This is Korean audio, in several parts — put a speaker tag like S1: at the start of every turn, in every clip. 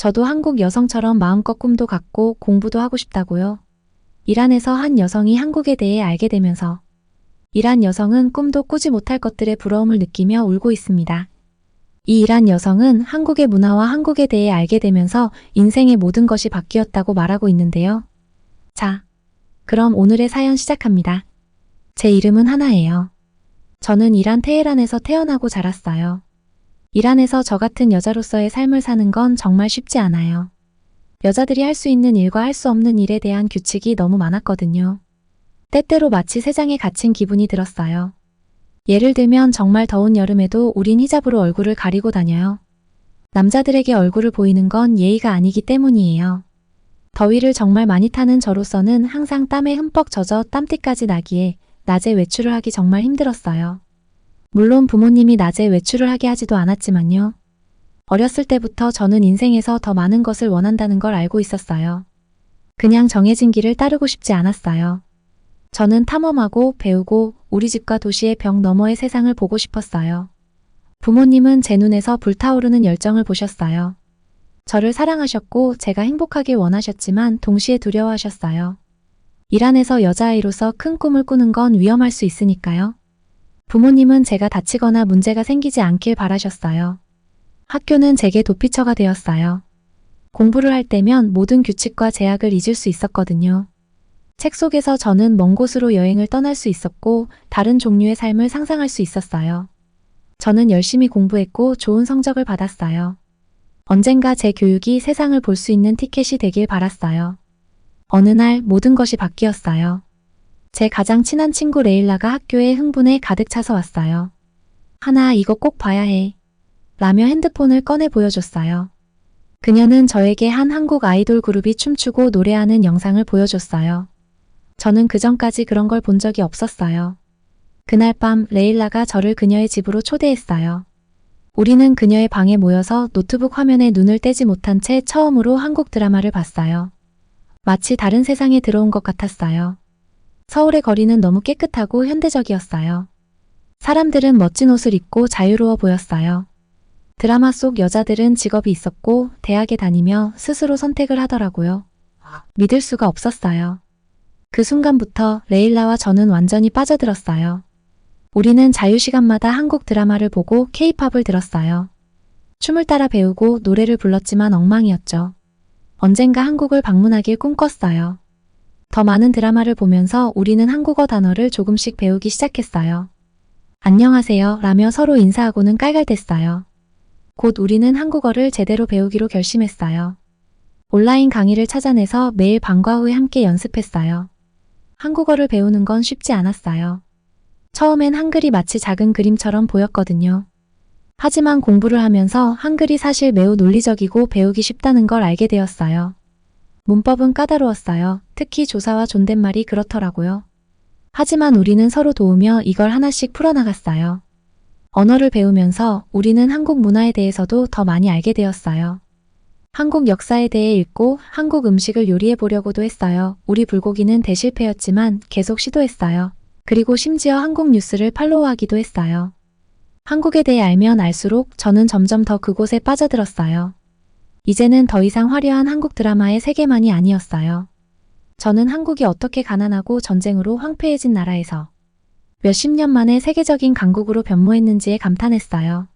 S1: 저도 한국 여성처럼 마음껏 꿈도 갖고 공부도 하고 싶다고요. 이란에서 한 여성이 한국에 대해 알게 되면서 이란 여성은 꿈도 꾸지 못할 것들에 부러움을 느끼며 울고 있습니다. 이 이란 여성은 한국의 문화와 한국에 대해 알게 되면서 인생의 모든 것이 바뀌었다고 말하고 있는데요. 자, 그럼 오늘의 사연 시작합니다. 제 이름은 하나예요. 저는 이란 테헤란에서 태어나고 자랐어요. 이란에서 저 같은 여자로서의 삶을 사는 건 정말 쉽지 않아요. 여자들이 할 수 있는 일과 할 수 없는 일에 대한 규칙이 너무 많았거든요. 때때로 마치 세상에 갇힌 기분이 들었어요. 예를 들면 정말 더운 여름에도 우린 히잡으로 얼굴을 가리고 다녀요. 남자들에게 얼굴을 보이는 건 예의가 아니기 때문이에요. 더위를 정말 많이 타는 저로서는 항상 땀에 흠뻑 젖어 땀띠까지 나기에 낮에 외출을 하기 정말 힘들었어요. 물론 부모님이 낮에 외출을 하게 하지도 않았지만요. 어렸을 때부터 저는 인생에서 더 많은 것을 원한다는 걸 알고 있었어요. 그냥 정해진 길을 따르고 싶지 않았어요. 저는 탐험하고 배우고 우리 집과 도시의 벽 너머의 세상을 보고 싶었어요. 부모님은 제 눈에서 불타오르는 열정을 보셨어요. 저를 사랑하셨고 제가 행복하길 원하셨지만 동시에 두려워하셨어요. 이란에서 여자아이로서 큰 꿈을 꾸는 건 위험할 수 있으니까요. 부모님은 제가 다치거나 문제가 생기지 않길 바라셨어요. 학교는 제게 도피처가 되었어요. 공부를 할 때면 모든 규칙과 제약을 잊을 수 있었거든요. 책 속에서 저는 먼 곳으로 여행을 떠날 수 있었고 다른 종류의 삶을 상상할 수 있었어요. 저는 열심히 공부했고 좋은 성적을 받았어요. 언젠가 제 교육이 세상을 볼 수 있는 티켓이 되길 바랐어요. 어느 날 모든 것이 바뀌었어요. 제 가장 친한 친구 레일라가 학교에 흥분에 가득 차서 왔어요. 하나 이거 꼭 봐야 해. 라며 핸드폰을 꺼내 보여줬어요. 그녀는 저에게 한 한국 아이돌 그룹이 춤추고 노래하는 영상을 보여줬어요. 저는 그전까지 그런 걸 본 적이 없었어요. 그날 밤 레일라가 저를 그녀의 집으로 초대했어요. 우리는 그녀의 방에 모여서 노트북 화면에 눈을 떼지 못한 채 처음으로 한국 드라마를 봤어요. 마치 다른 세상에 들어온 것 같았어요. 서울의 거리는 너무 깨끗하고 현대적이었어요. 사람들은 멋진 옷을 입고 자유로워 보였어요. 드라마 속 여자들은 직업이 있었고 대학에 다니며 스스로 선택을 하더라고요. 믿을 수가 없었어요. 그 순간부터 레일라와 저는 완전히 빠져들었어요. 우리는 자유시간마다 한국 드라마를 보고 케이팝을 들었어요. 춤을 따라 배우고 노래를 불렀지만 엉망이었죠. 언젠가 한국을 방문하길 꿈꿨어요. 더 많은 드라마를 보면서 우리는 한국어 단어를 조금씩 배우기 시작했어요. 안녕하세요 라며 서로 인사하고는 깔깔댔어요. 곧 우리는 한국어를 제대로 배우기로 결심했어요. 온라인 강의를 찾아내서 매일 방과 후에 함께 연습했어요. 한국어를 배우는 건 쉽지 않았어요. 처음엔 한글이 마치 작은 그림처럼 보였거든요. 하지만 공부를 하면서 한글이 사실 매우 논리적이고 배우기 쉽다는 걸 알게 되었어요. 문법은 까다로웠어요. 특히 조사와 존댓말이 그렇더라고요. 하지만 우리는 서로 도우며 이걸 하나씩 풀어나갔어요. 언어를 배우면서 우리는 한국 문화에 대해서도 더 많이 알게 되었어요. 한국 역사에 대해 읽고 한국 음식을 요리해 보려고도 했어요. 우리 불고기는 대실패였지만 계속 시도했어요. 그리고 심지어 한국 뉴스를 팔로우하기도 했어요. 한국에 대해 알면 알수록 저는 점점 더 그곳에 빠져들었어요. 이제는 더 이상 화려한 한국 드라마의 세계만이 아니었어요. 저는 한국이 어떻게 가난하고 전쟁으로 황폐해진 나라에서 몇십 년 만에 세계적인 강국으로 변모했는지에 감탄했어요.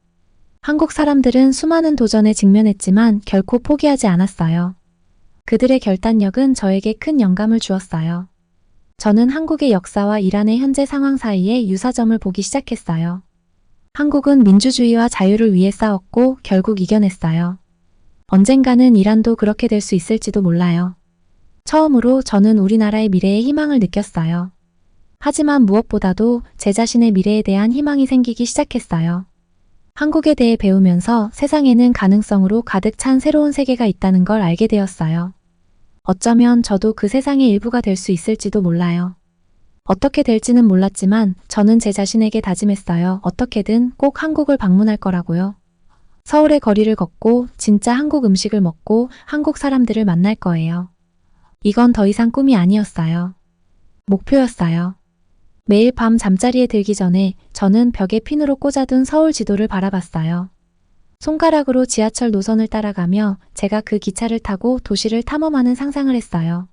S1: 한국 사람들은 수많은 도전에 직면했지만 결코 포기하지 않았어요. 그들의 결단력은 저에게 큰 영감을 주었어요. 저는 한국의 역사와 이란의 현재 상황 사이에 유사점을 보기 시작했어요. 한국은 민주주의와 자유를 위해 싸웠고 결국 이겨냈어요. 언젠가는 이란도 그렇게 될 수 있을지도 몰라요. 처음으로 저는 우리나라의 미래에 희망을 느꼈어요. 하지만 무엇보다도 제 자신의 미래에 대한 희망이 생기기 시작했어요. 한국에 대해 배우면서 세상에는 가능성으로 가득 찬 새로운 세계가 있다는 걸 알게 되었어요. 어쩌면 저도 그 세상의 일부가 될 수 있을지도 몰라요. 어떻게 될지는 몰랐지만 저는 제 자신에게 다짐했어요. 어떻게든 꼭 한국을 방문할 거라고요. 서울의 거리를 걷고 진짜 한국 음식을 먹고 한국 사람들을 만날 거예요. 이건 더 이상 꿈이 아니었어요. 목표였어요. 매일 밤 잠자리에 들기 전에 저는 벽에 핀으로 꽂아둔 서울 지도를 바라봤어요. 손가락으로 지하철 노선을 따라가며 제가 그 기차를 타고 도시를 탐험하는 상상을 했어요.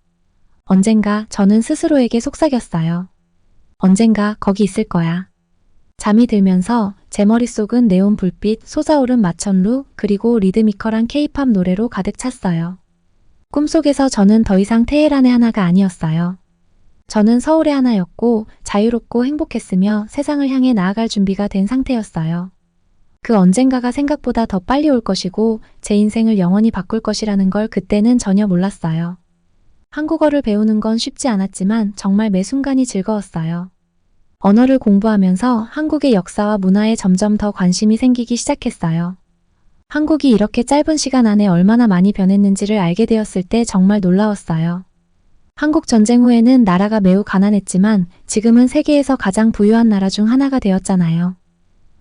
S1: 언젠가 저는 스스로에게 속삭였어요. 언젠가 거기 있을 거야. 잠이 들면서 제 머릿속은 네온 불빛, 솟아오른 마천루, 그리고 리드미컬한 케이팝 노래로 가득 찼어요. 꿈속에서 저는 더 이상 테헤란의 하나가 아니었어요. 저는 서울의 하나였고 자유롭고 행복했으며 세상을 향해 나아갈 준비가 된 상태였어요. 그 언젠가가 생각보다 더 빨리 올 것이고 제 인생을 영원히 바꿀 것이라는 걸 그때는 전혀 몰랐어요. 한국어를 배우는 건 쉽지 않았지만 정말 매 순간이 즐거웠어요. 언어를 공부하면서 한국의 역사와 문화에 점점 더 관심이 생기기 시작했어요. 한국이 이렇게 짧은 시간 안에 얼마나 많이 변했는지를 알게 되었을 때 정말 놀라웠어요. 한국 전쟁 후에는 나라가 매우 가난했지만 지금은 세계에서 가장 부유한 나라 중 하나가 되었잖아요.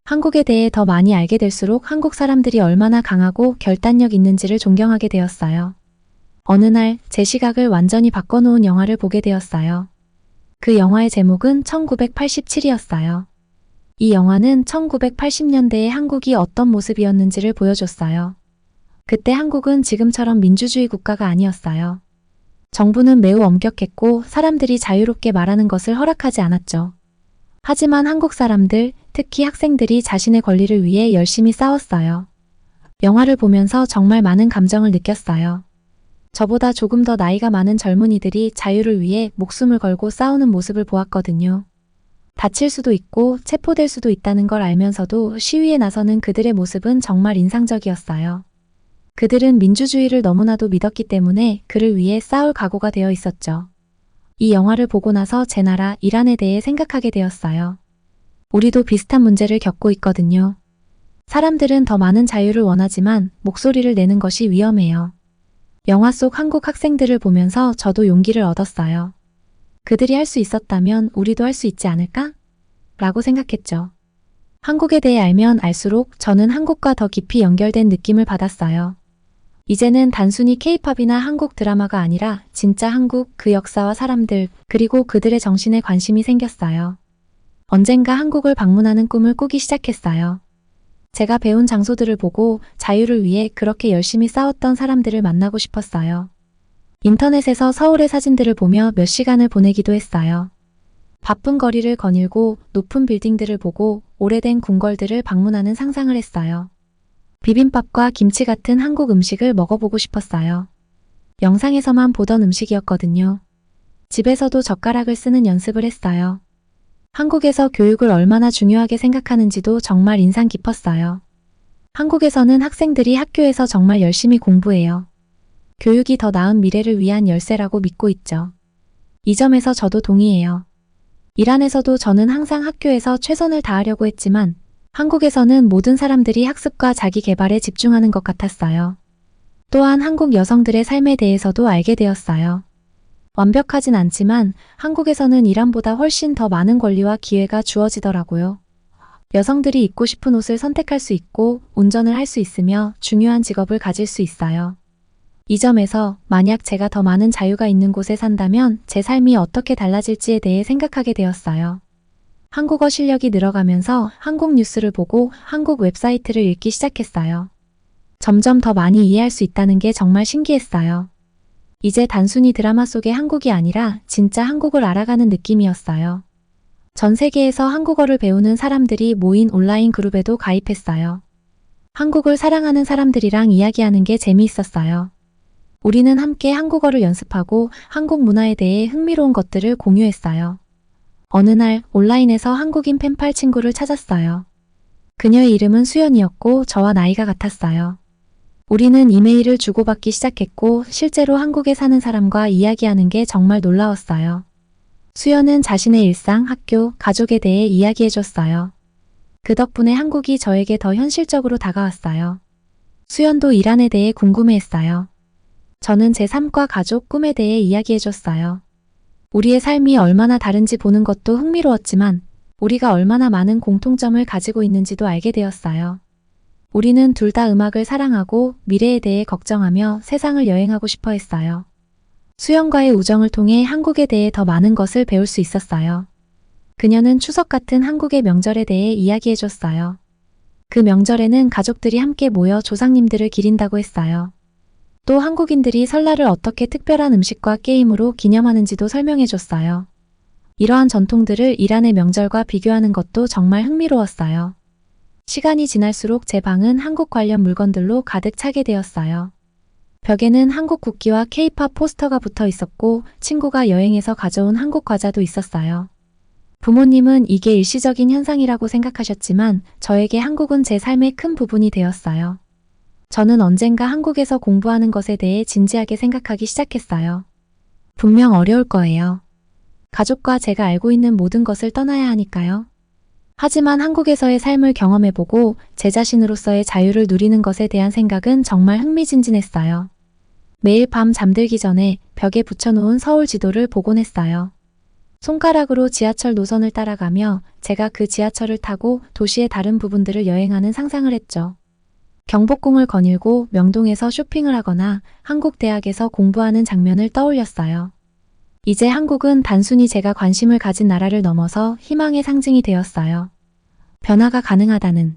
S1: 한국에 대해 더 많이 알게 될수록 한국 사람들이 얼마나 강하고 결단력 있는지를 존경하게 되었어요. 어느 날 제 시각을 완전히 바꿔놓은 영화를 보게 되었어요. 그 영화의 제목은 1987이었어요. 이 영화는 1980년대의 한국이 어떤 모습이었는지를 보여줬어요. 그때 한국은 지금처럼 민주주의 국가가 아니었어요. 정부는 매우 엄격했고 사람들이 자유롭게 말하는 것을 허락하지 않았죠. 하지만 한국 사람들, 특히 학생들이 자신의 권리를 위해 열심히 싸웠어요. 영화를 보면서 정말 많은 감정을 느꼈어요. 저보다 조금 더 나이가 많은 젊은이들이 자유를 위해 목숨을 걸고 싸우는 모습을 보았거든요. 다칠 수도 있고 체포될 수도 있다는 걸 알면서도 시위에 나서는 그들의 모습은 정말 인상적이었어요. 그들은 민주주의를 너무나도 믿었기 때문에 그를 위해 싸울 각오가 되어 있었죠. 이 영화를 보고 나서 제 나라 이란에 대해 생각하게 되었어요. 우리도 비슷한 문제를 겪고 있거든요. 사람들은 더 많은 자유를 원하지만 목소리를 내는 것이 위험해요. 영화 속 한국 학생들을 보면서 저도 용기를 얻었어요. 그들이 할 수 있었다면 우리도 할 수 있지 않을까? 라고 생각했죠. 한국에 대해 알면 알수록 저는 한국과 더 깊이 연결된 느낌을 받았어요. 이제는 단순히 케이팝이나 한국 드라마가 아니라 진짜 한국, 그 역사와 사람들, 그리고 그들의 정신에 관심이 생겼어요. 언젠가 한국을 방문하는 꿈을 꾸기 시작했어요. 제가 배운 장소들을 보고 자유를 위해 그렇게 열심히 싸웠던 사람들을 만나고 싶었어요. 인터넷에서 서울의 사진들을 보며 몇 시간을 보내기도 했어요. 바쁜 거리를 거닐고 높은 빌딩들을 보고 오래된 궁궐들을 방문하는 상상을 했어요. 비빔밥과 김치 같은 한국 음식을 먹어보고 싶었어요. 영상에서만 보던 음식이었거든요. 집에서도 젓가락을 쓰는 연습을 했어요. 한국에서 교육을 얼마나 중요하게 생각하는지도 정말 인상 깊었어요. 한국에서는 학생들이 학교에서 정말 열심히 공부해요. 교육이 더 나은 미래를 위한 열쇠라고 믿고 있죠. 이 점에서 저도 동의해요. 이란에서도 저는 항상 학교에서 최선을 다하려고 했지만 한국에서는 모든 사람들이 학습과 자기 개발에 집중하는 것 같았어요. 또한 한국 여성들의 삶에 대해서도 알게 되었어요. 완벽하진 않지만 한국에서는 이란보다 훨씬 더 많은 권리와 기회가 주어지더라고요. 여성들이 입고 싶은 옷을 선택할 수 있고 운전을 할 수 있으며 중요한 직업을 가질 수 있어요. 이 점에서 만약 제가 더 많은 자유가 있는 곳에 산다면 제 삶이 어떻게 달라질지에 대해 생각하게 되었어요. 한국어 실력이 늘어가면서 한국 뉴스를 보고 한국 웹사이트를 읽기 시작했어요. 점점 더 많이 이해할 수 있다는 게 정말 신기했어요. 이제 단순히 드라마 속의 한국이 아니라 진짜 한국을 알아가는 느낌이었어요. 전 세계에서 한국어를 배우는 사람들이 모인 온라인 그룹에도 가입했어요. 한국을 사랑하는 사람들이랑 이야기하는 게 재미있었어요. 우리는 함께 한국어를 연습하고 한국 문화에 대해 흥미로운 것들을 공유했어요. 어느 날 온라인에서 한국인 펜팔 친구를 찾았어요. 그녀의 이름은 수연이었고 저와 나이가 같았어요. 우리는 이메일을 주고받기 시작했고 실제로 한국에 사는 사람과 이야기하는 게 정말 놀라웠어요. 수연은 자신의 일상, 학교, 가족에 대해 이야기해줬어요. 그 덕분에 한국이 저에게 더 현실적으로 다가왔어요. 수연도 이란에 대해 궁금해했어요. 저는 제 삶과 가족, 꿈에 대해 이야기해줬어요. 우리의 삶이 얼마나 다른지 보는 것도 흥미로웠지만 우리가 얼마나 많은 공통점을 가지고 있는지도 알게 되었어요. 우리는 둘 다 음악을 사랑하고 미래에 대해 걱정하며 세상을 여행하고 싶어 했어요. 수연과의 우정을 통해 한국에 대해 더 많은 것을 배울 수 있었어요. 그녀는 추석 같은 한국의 명절에 대해 이야기해줬어요. 그 명절에는 가족들이 함께 모여 조상님들을 기린다고 했어요. 또 한국인들이 설날을 어떻게 특별한 음식과 게임으로 기념하는지도 설명해줬어요. 이러한 전통들을 이란의 명절과 비교하는 것도 정말 흥미로웠어요. 시간이 지날수록 제 방은 한국 관련 물건들로 가득 차게 되었어요. 벽에는 한국 국기와 K-팝 포스터가 붙어 있었고 친구가 여행해서 가져온 한국 과자도 있었어요. 부모님은 이게 일시적인 현상이라고 생각하셨지만 저에게 한국은 제 삶의 큰 부분이 되었어요. 저는 언젠가 한국에서 공부하는 것에 대해 진지하게 생각하기 시작했어요. 분명 어려울 거예요. 가족과 제가 알고 있는 모든 것을 떠나야 하니까요. 하지만 한국에서의 삶을 경험해보고 제 자신으로서의 자유를 누리는 것에 대한 생각은 정말 흥미진진했어요. 매일 밤 잠들기 전에 벽에 붙여놓은 서울 지도를 보곤 했어요. 손가락으로 지하철 노선을 따라가며 제가 그 지하철을 타고 도시의 다른 부분들을 여행하는 상상을 했죠. 경복궁을 거닐고 명동에서 쇼핑을 하거나 한국 대학에서 공부하는 장면을 떠올렸어요. 이제 한국은 단순히 제가 관심을 가진 나라를 넘어서 희망의 상징이 되었어요. 변화가 가능하다는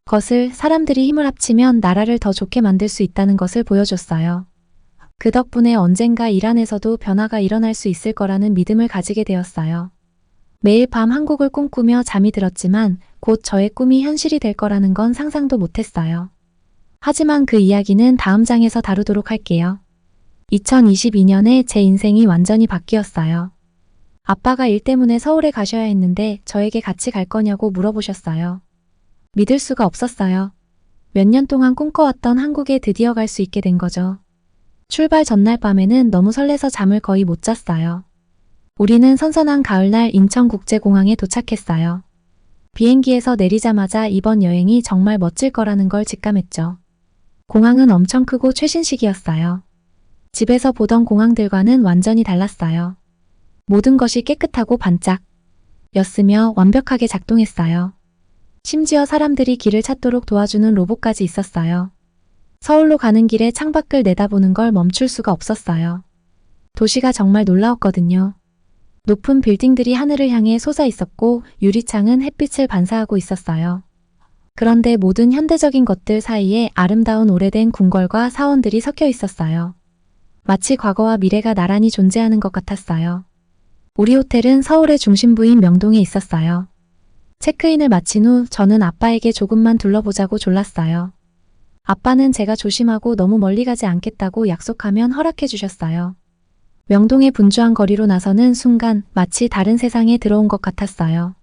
S1: 것을, 사람들이 힘을 합치면 나라를 더 좋게 만들 수 있다는 것을 보여줬어요. 그 덕분에 언젠가 이란에서도 변화가 일어날 수 있을 거라는 믿음을 가지게 되었어요. 매일 밤 한국을 꿈꾸며 잠이 들었지만 곧 저의 꿈이 현실이 될 거라는 건 상상도 못했어요. 하지만 그 이야기는 다음 장에서 다루도록 할게요. 2022년에 제 인생이 완전히 바뀌었어요. 아빠가 일 때문에 서울에 가셔야 했는데 저에게 같이 갈 거냐고 물어보셨어요. 믿을 수가 없었어요. 몇 년 동안 꿈꿔왔던 한국에 드디어 갈 수 있게 된 거죠. 출발 전날 밤에는 너무 설레서 잠을 거의 못 잤어요. 우리는 선선한 가을날 인천국제공항에 도착했어요. 비행기에서 내리자마자 이번 여행이 정말 멋질 거라는 걸 직감했죠. 공항은 엄청 크고 최신식이었어요. 집에서 보던 공항들과는 완전히 달랐어요. 모든 것이 깨끗하고 반짝 였으며 완벽하게 작동했어요. 심지어 사람들이 길을 찾도록 도와주는 로봇까지 있었어요. 서울로 가는 길에 창밖을 내다보는 걸 멈출 수가 없었어요. 도시가 정말 놀라웠거든요. 높은 빌딩들이 하늘을 향해 솟아 있었고 유리창은 햇빛을 반사하고 있었어요. 그런데 모든 현대적인 것들 사이에 아름다운 오래된 궁궐과 사원들이 섞여 있었어요. 마치 과거와 미래가 나란히 존재하는 것 같았어요. 우리 호텔은 서울의 중심부인 명동에 있었어요. 체크인을 마친 후 저는 아빠에게 조금만 둘러보자고 졸랐어요. 아빠는 제가 조심하고 너무 멀리 가지 않겠다고 약속하면 허락해 주셨어요. 명동의 분주한 거리로 나서는 순간 마치 다른 세상에 들어온 것 같았어요.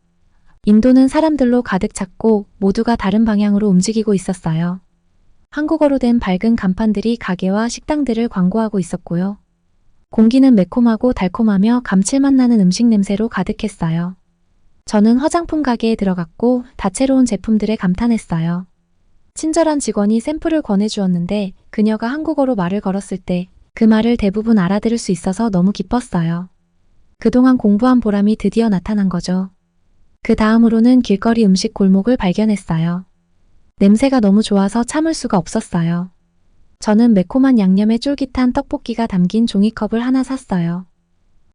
S1: 인도는 사람들로 가득 찼고 모두가 다른 방향으로 움직이고 있었어요. 한국어로 된 밝은 간판들이 가게와 식당들을 광고하고 있었고요. 공기는 매콤하고 달콤하며 감칠맛 나는 음식 냄새로 가득했어요. 저는 화장품 가게에 들어갔고 다채로운 제품들에 감탄했어요. 친절한 직원이 샘플을 권해주었는데 그녀가 한국어로 말을 걸었을 때 그 말을 대부분 알아들을 수 있어서 너무 기뻤어요. 그동안 공부한 보람이 드디어 나타난 거죠. 그 다음으로는 길거리 음식 골목을 발견했어요. 냄새가 너무 좋아서 참을 수가 없었어요. 저는 매콤한 양념에 쫄깃한 떡볶이가 담긴 종이컵을 하나 샀어요.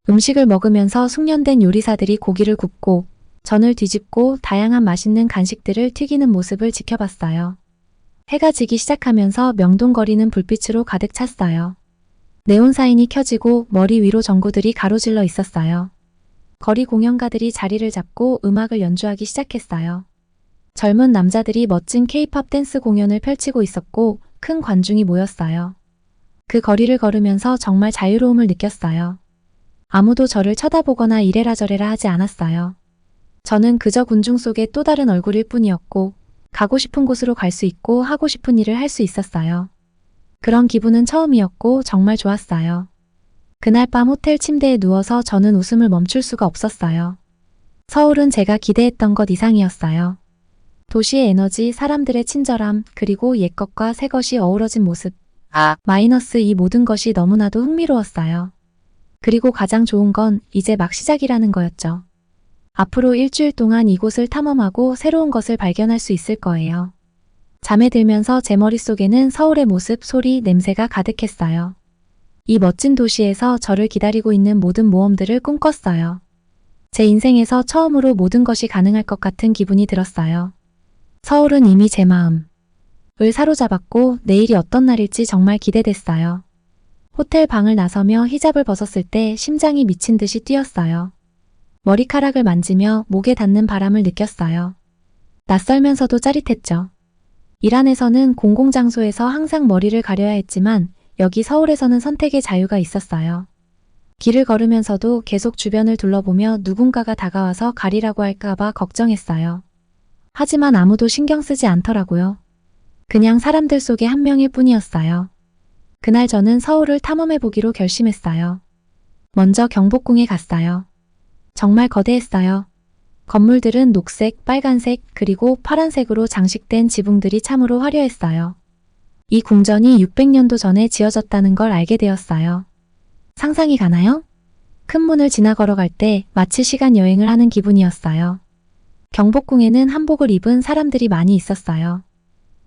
S1: 음식을 먹으면서 숙련된 요리사들이 고기를 굽고 전을 뒤집고 다양한 맛있는 간식들을 튀기는 모습을 지켜봤어요. 해가 지기 시작하면서 명동거리는 불빛으로 가득 찼어요. 네온사인이 켜지고 머리 위로 전구들이 가로질러 있었어요. 거리 공연가들이 자리를 잡고 음악을 연주하기 시작했어요. 젊은 남자들이 멋진 K-팝 댄스 공연을 펼치고 있었고 큰 관중이 모였어요. 그 거리를 걸으면서 정말 자유로움을 느꼈어요. 아무도 저를 쳐다보거나 이래라 저래라 하지 않았어요. 저는 그저 군중 속의 또 다른 얼굴일 뿐이었고 가고 싶은 곳으로 갈 수 있고 하고 싶은 일을 할 수 있었어요. 그런 기분은 처음이었고 정말 좋았어요. 그날 밤 호텔 침대에 누워서 저는 웃음을 멈출 수가 없었어요. 서울은 제가 기대했던 것 이상이었어요. 도시의 에너지, 사람들의 친절함, 그리고 옛것과 새것이 어우러진 모습. 마이너스 이 모든 것이 너무나도 흥미로웠어요. 그리고 가장 좋은 건 이제 막 시작이라는 거였죠. 앞으로 일주일 동안 이곳을 탐험하고 새로운 것을 발견할 수 있을 거예요. 잠에 들면서 제 머릿속에는 서울의 모습, 소리, 냄새가 가득했어요. 이 멋진 도시에서 저를 기다리고 있는 모든 모험들을 꿈꿨어요. 제 인생에서 처음으로 모든 것이 가능할 것 같은 기분이 들었어요. 서울은 이미 제 마음을 사로잡았고 내일이 어떤 날일지 정말 기대됐어요. 호텔 방을 나서며 히잡을 벗었을 때 심장이 미친 듯이 뛰었어요. 머리카락을 만지며 목에 닿는 바람을 느꼈어요. 낯설면서도 짜릿했죠. 이란에서는 공공장소에서 항상 머리를 가려야 했지만 여기 서울에서는 선택의 자유가 있었어요. 길을 걸으면서도 계속 주변을 둘러보며 누군가가 다가와서 가리라고 할까봐 걱정했어요. 하지만 아무도 신경 쓰지 않더라고요. 그냥 사람들 속의 한 명일 뿐이었어요. 그날 저는 서울을 탐험해보기로 결심했어요. 먼저 경복궁에 갔어요. 정말 거대했어요. 건물들은 녹색, 빨간색, 그리고 파란색으로 장식된 지붕들이 참으로 화려했어요. 이 궁전이 600년도 전에 지어졌다는 걸 알게 되었어요. 상상이 가나요? 큰 문을 지나 걸어갈 때 마치 시간 여행을 하는 기분이었어요. 경복궁에는 한복을 입은 사람들이 많이 있었어요.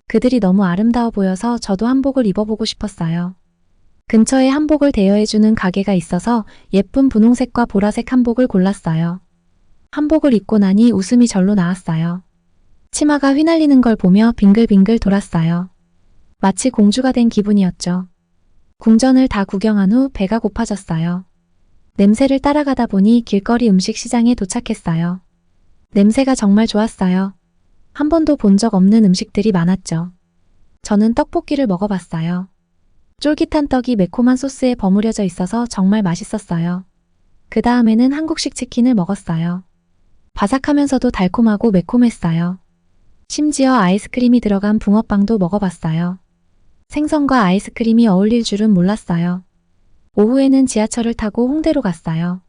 S1: 그들이 너무 아름다워 보여서 저도 한복을 입어보고 싶었어요. 근처에 한복을 대여해주는 가게가 있어서 예쁜 분홍색과 보라색 한복을 골랐어요. 한복을 입고 나니 웃음이 절로 나왔어요. 치마가 휘날리는 걸 보며 빙글빙글 돌았어요. 마치 공주가 된 기분이었죠. 궁전을 다 구경한 후 배가 고파졌어요. 냄새를 따라가다 보니 길거리 음식 시장에 도착했어요. 냄새가 정말 좋았어요. 한 번도 본 적 없는 음식들이 많았죠. 저는 떡볶이를 먹어봤어요. 쫄깃한 떡이 매콤한 소스에 버무려져 있어서 정말 맛있었어요. 그 다음에는 한국식 치킨을 먹었어요. 바삭하면서도 달콤하고 매콤했어요. 심지어 아이스크림이 들어간 붕어빵도 먹어봤어요. 생선과 아이스크림이 어울릴 줄은 몰랐어요. 오후에는 지하철을 타고 홍대로 갔어요.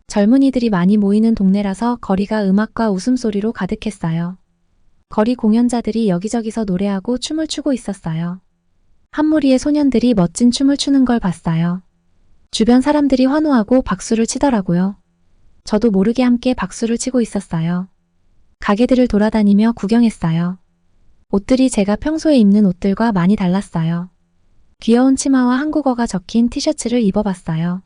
S1: 젊은이들이 많이 모이는 동네라서 거리가 음악과 웃음소리로 가득했어요. 거리 공연자들이 여기저기서 노래하고 춤을 추고 있었어요. 한 무리의 소년들이 멋진 춤을 추는 걸 봤어요. 주변 사람들이 환호하고 박수를 치더라고요. 저도 모르게 함께 박수를 치고 있었어요. 가게들을 돌아다니며 구경했어요. 옷들이 제가 평소에 입는 옷들과 많이 달랐어요. 귀여운 치마와 한국어가 적힌 티셔츠를 입어봤어요.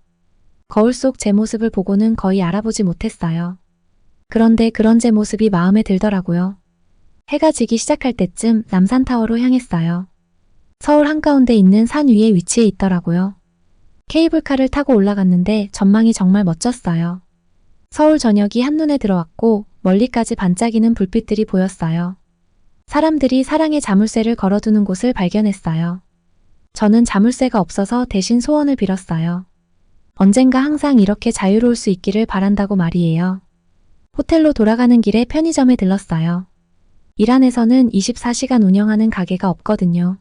S1: 거울 속 제 모습을 보고는 거의 알아보지 못했어요. 그런데 그런 제 모습이 마음에 들더라고요. 해가 지기 시작할 때쯤 남산타워로 향했어요. 서울 한가운데 있는 산 위에 위치해 있더라고요. 케이블카를 타고 올라갔는데 전망이 정말 멋졌어요. 서울 저녁이 한눈에 들어왔고 멀리까지 반짝이는 불빛들이 보였어요. 사람들이 사랑의 자물쇠를 걸어두는 곳을 발견했어요. 저는 자물쇠가 없어서 대신 소원을 빌었어요. 언젠가 항상 이렇게 자유로울 수 있기를 바란다고 말이에요. 호텔로 돌아가는 길에 편의점에 들렀어요. 이란에서는 24시간 운영하는 가게가 없거든요.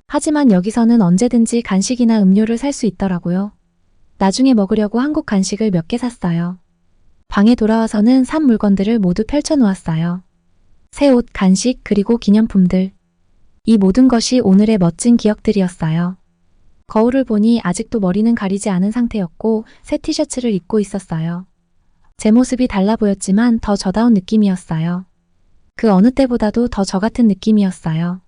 S1: 하지만 여기서는 언제든지 간식이나 음료를 살 수 있더라고요. 나중에 먹으려고 한국 간식을 몇 개 샀어요. 방에 돌아와서는 산 물건들을 모두 펼쳐놓았어요. 새 옷, 간식, 그리고 기념품들. 이 모든 것이 오늘의 멋진 기억들이었어요. 거울을 보니 아직도 머리는 가리지 않은 상태였고 새 티셔츠를 입고 있었어요. 제 모습이 달라 보였지만 더 저다운 느낌이었어요. 그 어느 때보다도 더 저 같은 느낌이었어요.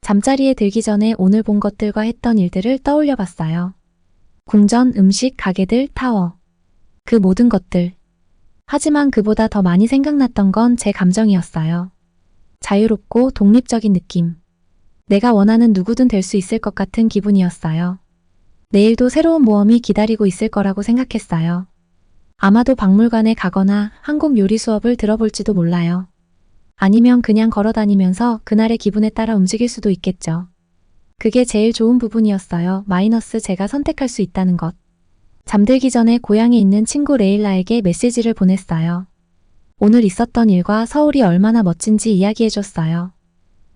S1: 잠자리에 들기 전에 오늘 본 것들과 했던 일들을 떠올려 봤어요. 궁전, 음식, 가게들, 타워. 그 모든 것들. 하지만 그보다 더 많이 생각났던 건 제 감정이었어요. 자유롭고 독립적인 느낌. 내가 원하는 누구든 될 수 있을 것 같은 기분이었어요. 내일도 새로운 모험이 기다리고 있을 거라고 생각했어요. 아마도 박물관에 가거나 한국 요리 수업을 들어볼지도 몰라요. 아니면 그냥 걸어다니면서 그날의 기분에 따라 움직일 수도 있겠죠. 그게 제일 좋은 부분이었어요. 마이너스 제가 선택할 수 있다는 것. 잠들기 전에 고향에 있는 친구 레일라에게 메시지를 보냈어요. 오늘 있었던 일과 서울이 얼마나 멋진지 이야기해줬어요.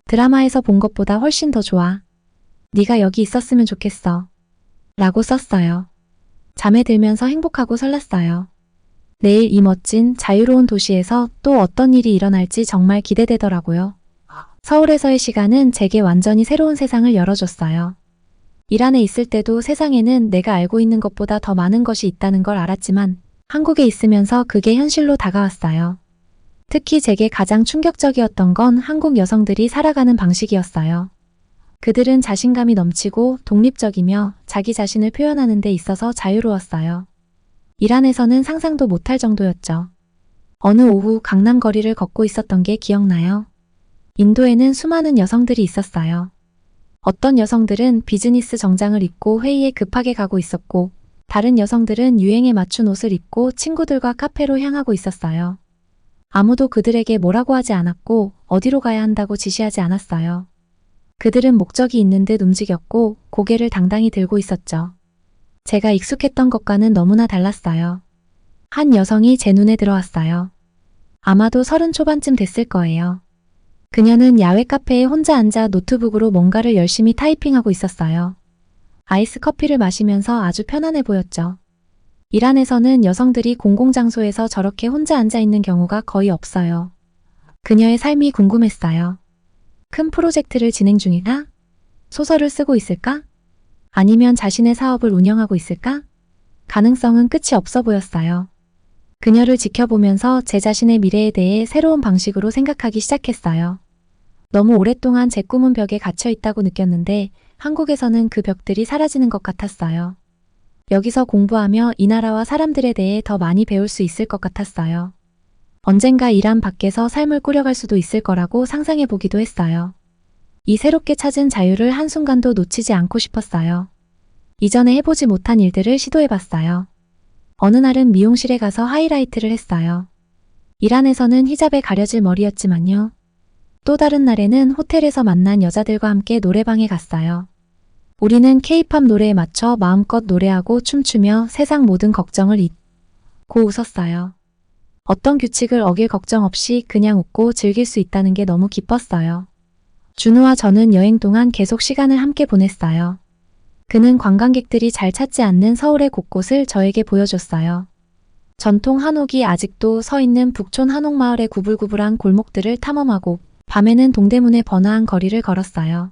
S1: 드라마에서 본 것보다 훨씬 더 좋아. 네가 여기 있었으면 좋겠어. 라고 썼어요. 잠에 들면서 행복하고 설렜어요. 내일 이 멋진 자유로운 도시에서 또 어떤 일이 일어날지 정말 기대되더라고요. 서울에서의 시간은 제게 완전히 새로운 세상을 열어줬어요. 이란에 있을 때도 세상에는 내가 알고 있는 것보다 더 많은 것이 있다는 걸 알았지만 한국에 있으면서 그게 현실로 다가왔어요. 특히 제게 가장 충격적이었던 건 한국 여성들이 살아가는 방식이었어요. 그들은 자신감이 넘치고 독립적이며 자기 자신을 표현하는 데 있어서 자유로웠어요. 이란에서는 상상도 못할 정도였죠. 어느 오후 강남 거리를 걷고 있었던 게 기억나요. 인도에는 수많은 여성들이 있었어요. 어떤 여성들은 비즈니스 정장을 입고 회의에 급하게 가고 있었고, 다른 여성들은 유행에 맞춘 옷을 입고 친구들과 카페로 향하고 있었어요. 아무도 그들에게 뭐라고 하지 않았고 어디로 가야 한다고 지시하지 않았어요. 그들은 목적이 있는 듯 움직였고 고개를 당당히 들고 있었죠. 제가 익숙했던 것과는 너무나 달랐어요. 한 여성이 제 눈에 들어왔어요. 아마도 30 초반쯤 됐을 거예요. 그녀는 야외 카페에 혼자 앉아 노트북으로 뭔가를 열심히 타이핑하고 있었어요. 아이스 커피를 마시면서 아주 편안해 보였죠. 일 안에서는 여성들이 공공장소에서 저렇게 혼자 앉아 있는 경우가 거의 없어요. 그녀의 삶이 궁금했어요. 큰 프로젝트를 진행 중이나? 소설을 쓰고 있을까? 아니면 자신의 사업을 운영하고 있을까? 가능성은 끝이 없어 보였어요. 그녀를 지켜보면서 제 자신의 미래에 대해 새로운 방식으로 생각하기 시작했어요. 너무 오랫동안 제 꿈은 벽에 갇혀 있다고 느꼈는데 한국에서는 그 벽들이 사라지는 것 같았어요. 여기서 공부하며 이 나라와 사람들에 대해 더 많이 배울 수 있을 것 같았어요. 언젠가 이란 밖에서 삶을 꾸려갈 수도 있을 거라고 상상해 보기도 했어요. 이 새롭게 찾은 자유를 한순간도 놓치지 않고 싶었어요. 이전에 해보지 못한 일들을 시도해봤어요. 어느 날은 미용실에 가서 하이라이트를 했어요. 이란에서는 히잡에 가려질 머리였지만요. 또 다른 날에는 호텔에서 만난 여자들과 함께 노래방에 갔어요. 우리는 케이팝 노래에 맞춰 마음껏 노래하고 춤추며 세상 모든 걱정을 잊고 웃었어요. 어떤 규칙을 어길 걱정 없이 그냥 웃고 즐길 수 있다는 게 너무 기뻤어요. 준우와 저는 여행 동안 계속 시간을 함께 보냈어요. 그는 관광객들이 잘 찾지 않는 서울의 곳곳을 저에게 보여줬어요. 전통 한옥이 아직도 서 있는 북촌 한옥마을의 구불구불한 골목들을 탐험하고 밤에는 동대문의 번화한 거리를 걸었어요.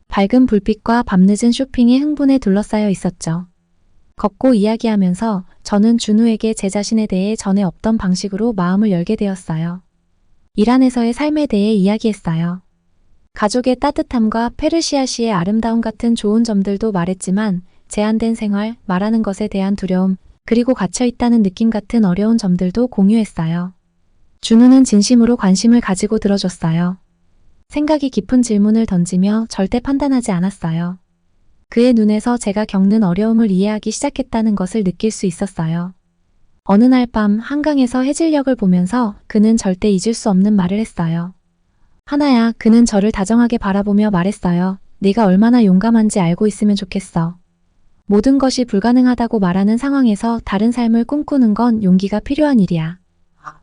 S1: 밝은 불빛과 밤늦은 쇼핑에 흥분에 둘러싸여 있었죠. 걷고 이야기하면서 저는 준우에게 제 자신에 대해 전에 없던 방식으로 마음을 열게 되었어요. 이란에서의 삶에 대해 이야기했어요. 가족의 따뜻함과 페르시아시의 아름다움 같은 좋은 점들도 말했지만 제한된 생활, 말하는 것에 대한 두려움, 그리고 갇혀있다는 느낌 같은 어려운 점들도 공유했어요. 준우는 진심으로 관심을 가지고 들어줬어요. 생각이 깊은 질문을 던지며 절대 판단하지 않았어요. 그의 눈에서 제가 겪는 어려움을 이해하기 시작했다는 것을 느낄 수 있었어요. 어느 날 밤 한강에서 해질녘을 보면서 그는 절대 잊을 수 없는 말을 했어요. 하나야, 그는 저를 다정하게 바라보며 말했어요. 네가 얼마나 용감한지 알고 있으면 좋겠어. 모든 것이 불가능하다고 말하는 상황에서 다른 삶을 꿈꾸는 건 용기가 필요한 일이야.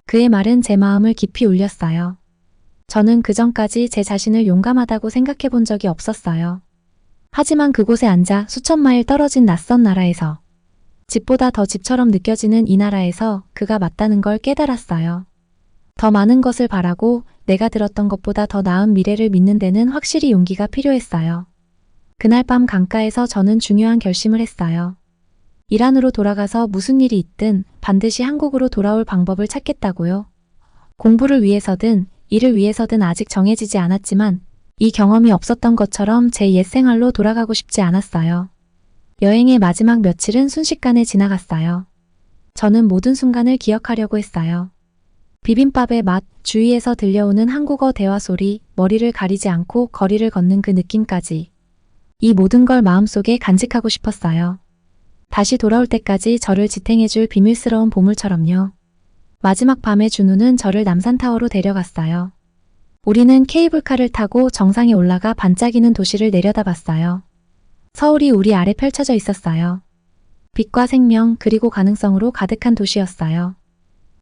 S1: 그의 말은 제 마음을 깊이 울렸어요. 저는 그전까지 제 자신을 용감하다고 생각해 본 적이 없었어요. 하지만 그곳에 앉아 수천 마일 떨어진 낯선 나라에서, 집보다 더 집처럼 느껴지는 이 나라에서 그가 맞다는 걸 깨달았어요. 더 많은 것을 바라고 내가 들었던 것보다 더 나은 미래를 믿는 데는 확실히 용기가 필요했어요. 그날 밤 강가에서 저는 중요한 결심을 했어요. 이란으로 돌아가서 무슨 일이 있든 반드시 한국으로 돌아올 방법을 찾겠다고요. 공부를 위해서든 일을 위해서든 아직 정해지지 않았지만 이 경험이 없었던 것처럼 제 옛 생활로 돌아가고 싶지 않았어요. 여행의 마지막 며칠은 순식간에 지나갔어요. 저는 모든 순간을 기억하려고 했어요. 비빔밥의 맛, 주위에서 들려오는 한국어 대화 소리, 머리를 가리지 않고 거리를 걷는 그 느낌까지. 이 모든 걸 마음속에 간직하고 싶었어요. 다시 돌아올 때까지 저를 지탱해줄 비밀스러운 보물처럼요. 마지막 밤에 준우는 저를 남산타워로 데려갔어요. 우리는 케이블카를 타고 정상에 올라가 반짝이는 도시를 내려다봤어요. 서울이 우리 아래 펼쳐져 있었어요. 빛과 생명 그리고 가능성으로 가득한 도시였어요.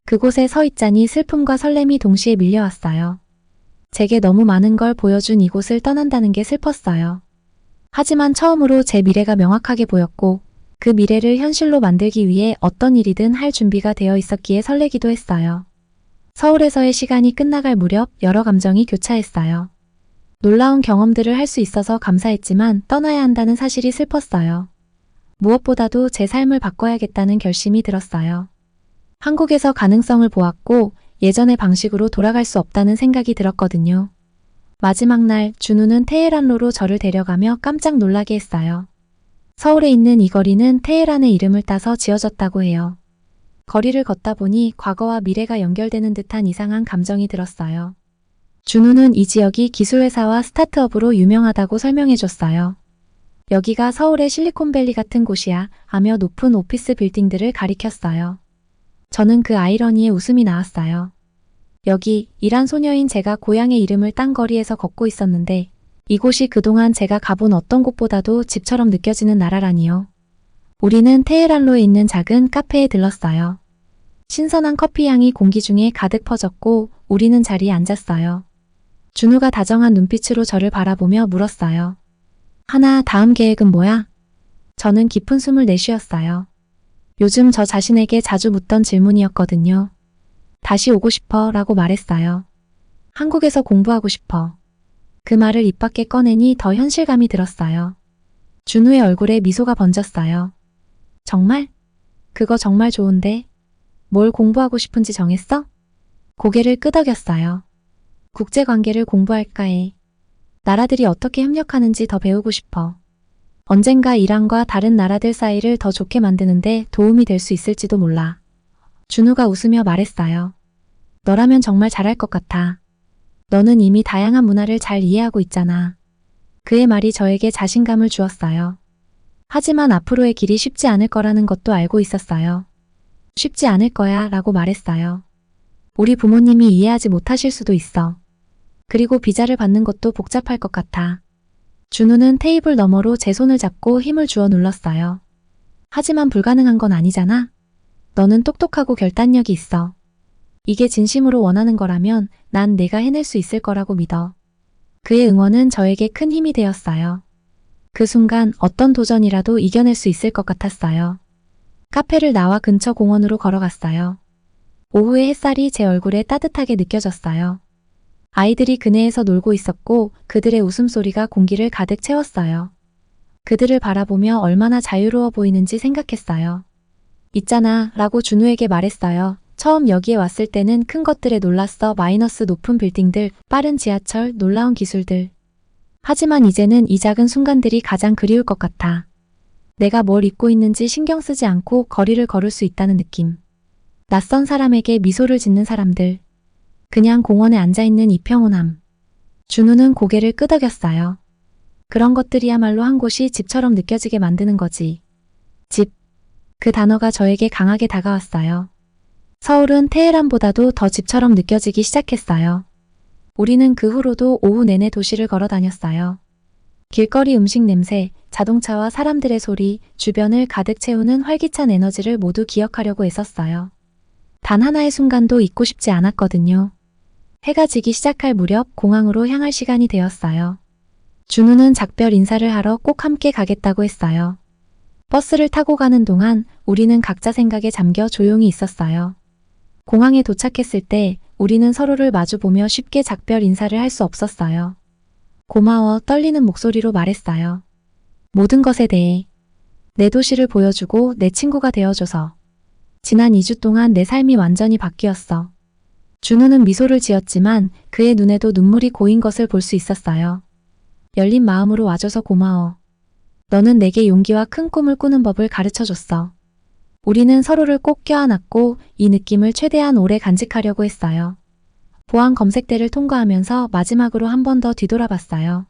S1: 그곳에 서 있자니 슬픔과 설렘이 동시에 밀려왔어요. 제게 너무 많은 걸 보여준 이곳을 떠난다는 게 슬펐어요. 하지만 처음으로 제 미래가 명확하게 보였고 그 미래를 현실로 만들기 위해 어떤 일이든 할 준비가 되어 있었기에 설레기도 했어요. 서울에서의 시간이 끝나갈 무렵 여러 감정이 교차했어요. 놀라운 경험들을 할 수 있어서 감사했지만 떠나야 한다는 사실이 슬펐어요. 무엇보다도 제 삶을 바꿔야겠다는 결심이 들었어요. 한국에서 가능성을 보았고 예전의 방식으로 돌아갈 수 없다는 생각이 들었거든요. 마지막 날 준우는 테헤란로로 저를 데려가며 깜짝 놀라게 했어요. 서울에 있는 이 거리는 테헤란의 이름을 따서 지어졌다고 해요. 거리를 걷다 보니 과거와 미래가 연결되는 듯한 이상한 감정이 들었어요. 준우는 이 지역이 기술회사와 스타트업으로 유명하다고 설명해줬어요. 여기가 서울의 실리콘밸리 같은 곳이야 하며 높은 오피스 빌딩들을 가리켰어요. 저는 그 아이러니에 웃음이 나왔어요. 여기 일한 소녀인 제가 고향의 이름을 딴 거리에서 걷고 있었는데 이곳이 그동안 제가 가본 어떤 곳보다도 집처럼 느껴지는 나라라니요. 우리는 테헤란로에 있는 작은 카페에 들렀어요. 신선한 커피 향이 공기 중에 가득 퍼졌고 우리는 자리에 앉았어요. 준우가 다정한 눈빛으로 저를 바라보며 물었어요. 하나, 다음 계획은 뭐야? 저는 깊은 숨을 내쉬었어요. 요즘 저 자신에게 자주 묻던 질문이었거든요. 다시 오고 싶어 라고 말했어요. 한국에서 공부하고 싶어. 그 말을 입 밖에 꺼내니 더 현실감이 들었어요. 준우의 얼굴에 미소가 번졌어요. 정말? 그거 정말 좋은데? 뭘 공부하고 싶은지 정했어? 고개를 끄덕였어요. 국제관계를 공부할까 해. 나라들이 어떻게 협력하는지 더 배우고 싶어. 언젠가 이란과 다른 나라들 사이를 더 좋게 만드는데 도움이 될 수 있을지도 몰라. 준우가 웃으며 말했어요. 너라면 정말 잘할 것 같아. 너는 이미 다양한 문화를 잘 이해하고 있잖아. 그의 말이 저에게 자신감을 주었어요. 하지만 앞으로의 길이 쉽지 않을 거라는 것도 알고 있었어요. 쉽지 않을 거야 라고 말했어요. 우리 부모님이 이해하지 못하실 수도 있어. 그리고 비자를 받는 것도 복잡할 것 같아. 준우는 테이블 너머로 제 손을 잡고 힘을 주어 눌렀어요. 하지만 불가능한 건 아니잖아. 너는 똑똑하고 결단력이 있어. 이게 진심으로 원하는 거라면 난 내가 해낼 수 있을 거라고 믿어. 그의 응원은 저에게 큰 힘이 되었어요. 그 순간 어떤 도전이라도 이겨낼 수 있을 것 같았어요. 카페를 나와 근처 공원으로 걸어갔어요. 오후의 햇살이 제 얼굴에 따뜻하게 느껴졌어요. 아이들이 그네에서 놀고 있었고 그들의 웃음소리가 공기를 가득 채웠어요. 그들을 바라보며 얼마나 자유로워 보이는지 생각했어요. 있잖아 라고 준우에게 말했어요. 처음 여기에 왔을 때는 큰 것들에 놀랐어. 마이너스 높은 빌딩들, 빠른 지하철, 놀라운 기술들. 하지만 이제는 이 작은 순간들이 가장 그리울 것 같아. 내가 뭘 입고 있는지 신경 쓰지 않고 거리를 걸을 수 있다는 느낌. 낯선 사람에게 미소를 짓는 사람들. 그냥 공원에 앉아있는 이 평온함. 준우는 고개를 끄덕였어요. 그런 것들이야말로 한 곳이 집처럼 느껴지게 만드는 거지. 집. 그 단어가 저에게 강하게 다가왔어요. 서울은 테헤란보다도 더 집처럼 느껴지기 시작했어요. 우리는 그 후로도 오후 내내 도시를 걸어 다녔어요. 길거리 음식 냄새, 자동차와 사람들의 소리, 주변을 가득 채우는 활기찬 에너지를 모두 기억하려고 애썼어요. 단 하나의 순간도 잊고 싶지 않았거든요. 해가 지기 시작할 무렵 공항으로 향할 시간이 되었어요. 준우는 작별 인사를 하러 꼭 함께 가겠다고 했어요. 버스를 타고 가는 동안 우리는 각자 생각에 잠겨 조용히 있었어요. 공항에 도착했을 때 우리는 서로를 마주보며 쉽게 작별 인사를 할 수 없었어요. 고마워 떨리는 목소리로 말했어요. 모든 것에 대해. 내 도시를 보여주고 내 친구가 되어줘서. 지난 2주 동안 내 삶이 완전히 바뀌었어. 준우는 미소를 지었지만 그의 눈에도 눈물이 고인 것을 볼 수 있었어요. 열린 마음으로 와줘서 고마워. 너는 내게 용기와 큰 꿈을 꾸는 법을 가르쳐줬어. 우리는 서로를 꼭 껴안았고 이 느낌을 최대한 오래 간직하려고 했어요. 보안 검색대를 통과하면서 마지막으로 한 번 더 뒤돌아봤어요.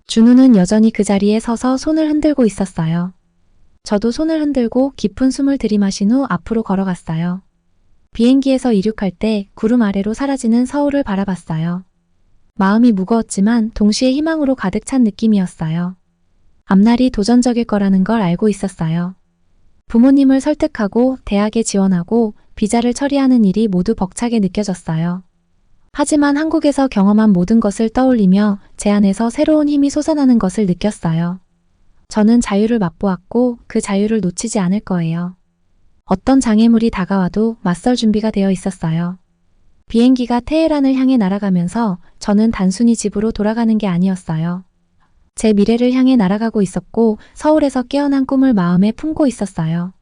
S1: 준우는 여전히 그 자리에 서서 손을 흔들고 있었어요. 저도 손을 흔들고 깊은 숨을 들이마신 후 앞으로 걸어갔어요. 비행기에서 이륙할 때 구름 아래로 사라지는 서울을 바라봤어요. 마음이 무거웠지만 동시에 희망으로 가득 찬 느낌이었어요. 앞날이 도전적일 거라는 걸 알고 있었어요. 부모님을 설득하고 대학에 지원하고 비자를 처리하는 일이 모두 벅차게 느껴졌어요. 하지만 한국에서 경험한 모든 것을 떠올리며 제 안에서 새로운 힘이 솟아나는 것을 느꼈어요. 저는 자유를 맛보았고 그 자유를 놓치지 않을 거예요. 어떤 장애물이 다가와도 맞설 준비가 되어 있었어요. 비행기가 테헤란을 향해 날아가면서 저는 단순히 집으로 돌아가는 게 아니었어요. 제 미래를 향해 날아가고 있었고 서울에서 깨어난 꿈을 마음에 품고 있었어요.